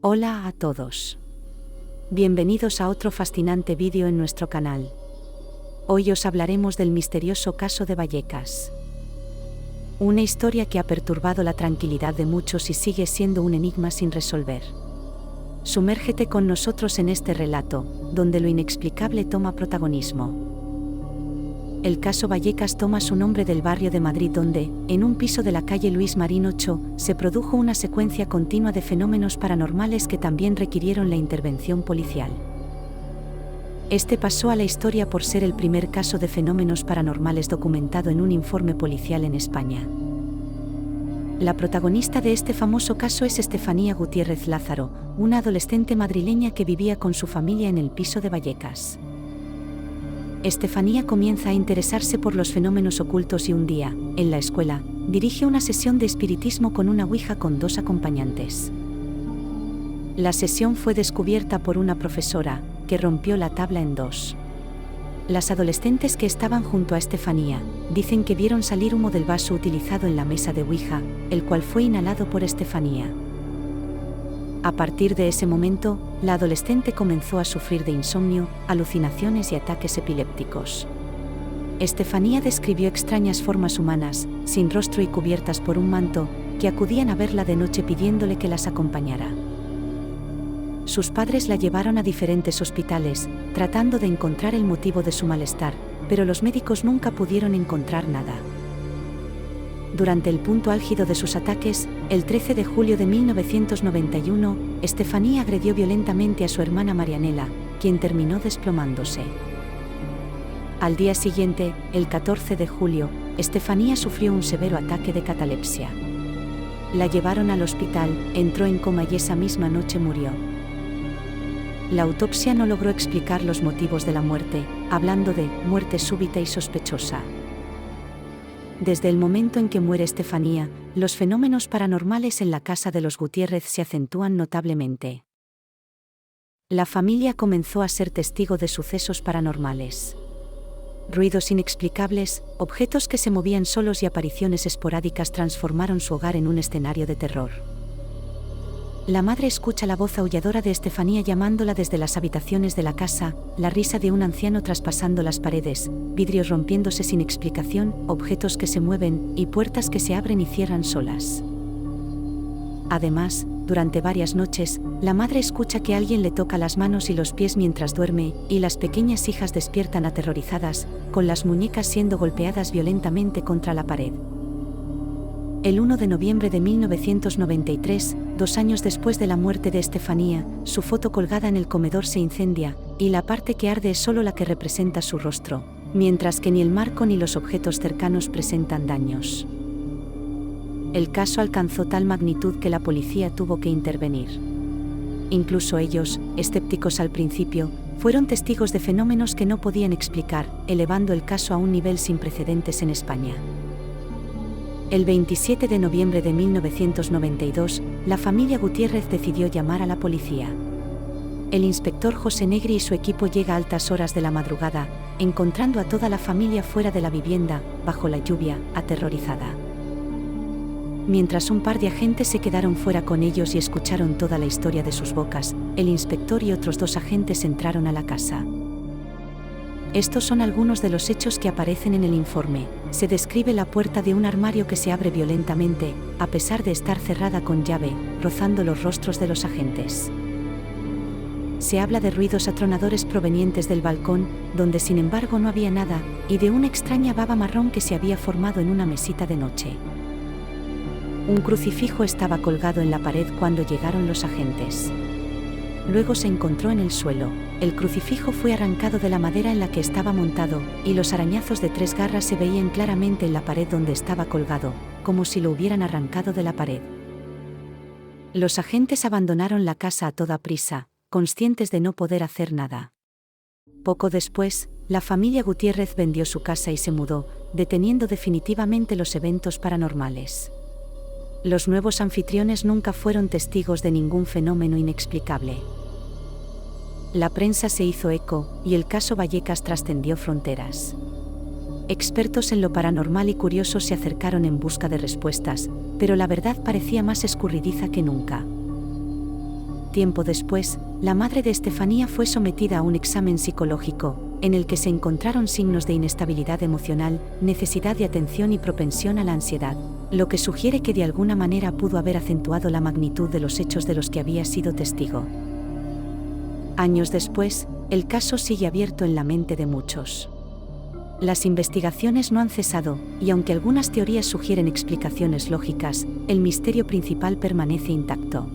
Hola a todos. Bienvenidos a otro fascinante vídeo en nuestro canal. Hoy os hablaremos del misterioso caso de Vallecas. Una historia que ha perturbado la tranquilidad de muchos y sigue siendo un enigma sin resolver. Sumérgete con nosotros en este relato, donde lo inexplicable toma protagonismo. El caso Vallecas toma su nombre del barrio de Madrid donde, en un piso de la calle Luis Marín 8, se produjo una secuencia continua de fenómenos paranormales que también requirieron la intervención policial. Este pasó a la historia por ser el primer caso de fenómenos paranormales documentado en un informe policial en España. La protagonista de este famoso caso es Estefanía Gutiérrez Lázaro, una adolescente madrileña que vivía con su familia en el piso de Vallecas. Estefanía comienza a interesarse por los fenómenos ocultos y un día, en la escuela, dirige una sesión de espiritismo con una ouija con dos acompañantes. La sesión fue descubierta por una profesora, que rompió la tabla en dos. Las adolescentes que estaban junto a Estefanía, dicen que vieron salir humo del vaso utilizado en la mesa de ouija, el cual fue inhalado por Estefanía. A partir de ese momento, la adolescente comenzó a sufrir de insomnio, alucinaciones y ataques epilépticos. Estefanía describió extrañas formas humanas, sin rostro y cubiertas por un manto, que acudían a verla de noche pidiéndole que las acompañara. Sus padres la llevaron a diferentes hospitales, tratando de encontrar el motivo de su malestar, pero los médicos nunca pudieron encontrar nada. Durante el punto álgido de sus ataques, el 13 de julio de 1991, Estefanía agredió violentamente a su hermana Marianela, quien terminó desplomándose. Al día siguiente, el 14 de julio, Estefanía sufrió un severo ataque de catalepsia. La llevaron al hospital, entró en coma y esa misma noche murió. La autopsia no logró explicar los motivos de la muerte, hablando de muerte súbita y sospechosa. Desde el momento en que muere Estefanía, los fenómenos paranormales en la casa de los Gutiérrez se acentúan notablemente. La familia comenzó a ser testigo de sucesos paranormales. Ruidos inexplicables, objetos que se movían solos y apariciones esporádicas transformaron su hogar en un escenario de terror. La madre escucha la voz aulladora de Estefanía llamándola desde las habitaciones de la casa, la risa de un anciano traspasando las paredes, vidrios rompiéndose sin explicación, objetos que se mueven y puertas que se abren y cierran solas. Además, durante varias noches, la madre escucha que alguien le toca las manos y los pies mientras duerme, y las pequeñas hijas despiertan aterrorizadas, con las muñecas siendo golpeadas violentamente contra la pared. El 1 de noviembre de 1993, 2 años después de la muerte de Estefanía, su foto colgada en el comedor se incendia, y la parte que arde es solo la que representa su rostro, mientras que ni el marco ni los objetos cercanos presentan daños. El caso alcanzó tal magnitud que la policía tuvo que intervenir. Incluso ellos, escépticos al principio, fueron testigos de fenómenos que no podían explicar, elevando el caso a un nivel sin precedentes en España. El 27 de noviembre de 1992, la familia Gutiérrez decidió llamar a la policía. El inspector José Negri y su equipo llega a altas horas de la madrugada, encontrando a toda la familia fuera de la vivienda, bajo la lluvia, aterrorizada. Mientras un par de agentes se quedaron fuera con ellos y escucharon toda la historia de sus bocas, el inspector y otros 2 agentes entraron a la casa. Estos son algunos de los hechos que aparecen en el informe. Se describe la puerta de un armario que se abre violentamente, a pesar de estar cerrada con llave, rozando los rostros de los agentes. Se habla de ruidos atronadores provenientes del balcón, donde sin embargo no había nada, y de una extraña baba marrón que se había formado en una mesita de noche. Un crucifijo estaba colgado en la pared cuando llegaron los agentes. Luego se encontró en el suelo. El crucifijo fue arrancado de la madera en la que estaba montado, y los arañazos de 3 garras se veían claramente en la pared donde estaba colgado, como si lo hubieran arrancado de la pared. Los agentes abandonaron la casa a toda prisa, conscientes de no poder hacer nada. Poco después, la familia Gutiérrez vendió su casa y se mudó, deteniendo definitivamente los eventos paranormales. Los nuevos anfitriones nunca fueron testigos de ningún fenómeno inexplicable. La prensa se hizo eco, y el caso Vallecas trascendió fronteras. Expertos en lo paranormal y curiosos se acercaron en busca de respuestas, pero la verdad parecía más escurridiza que nunca. Tiempo después, la madre de Estefanía fue sometida a un examen psicológico, en el que se encontraron signos de inestabilidad emocional, necesidad de atención y propensión a la ansiedad, lo que sugiere que de alguna manera pudo haber acentuado la magnitud de los hechos de los que había sido testigo. Años después, el caso sigue abierto en la mente de muchos. Las investigaciones no han cesado, y aunque algunas teorías sugieren explicaciones lógicas, el misterio principal permanece intacto.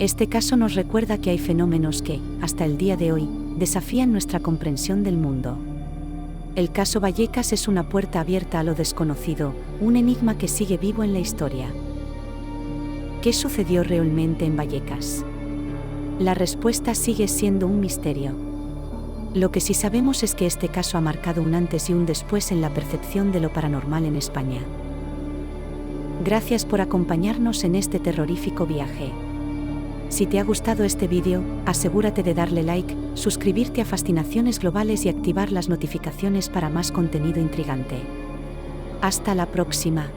Este caso nos recuerda que hay fenómenos que, hasta el día de hoy, desafían nuestra comprensión del mundo. El caso Vallecas es una puerta abierta a lo desconocido, un enigma que sigue vivo en la historia. ¿Qué sucedió realmente en Vallecas? La respuesta sigue siendo un misterio. Lo que sí sabemos es que este caso ha marcado un antes y un después en la percepción de lo paranormal en España. Gracias por acompañarnos en este terrorífico viaje. Si te ha gustado este vídeo, asegúrate de darle like, suscribirte a Fascinaciones Globales y activar las notificaciones para más contenido intrigante. Hasta la próxima.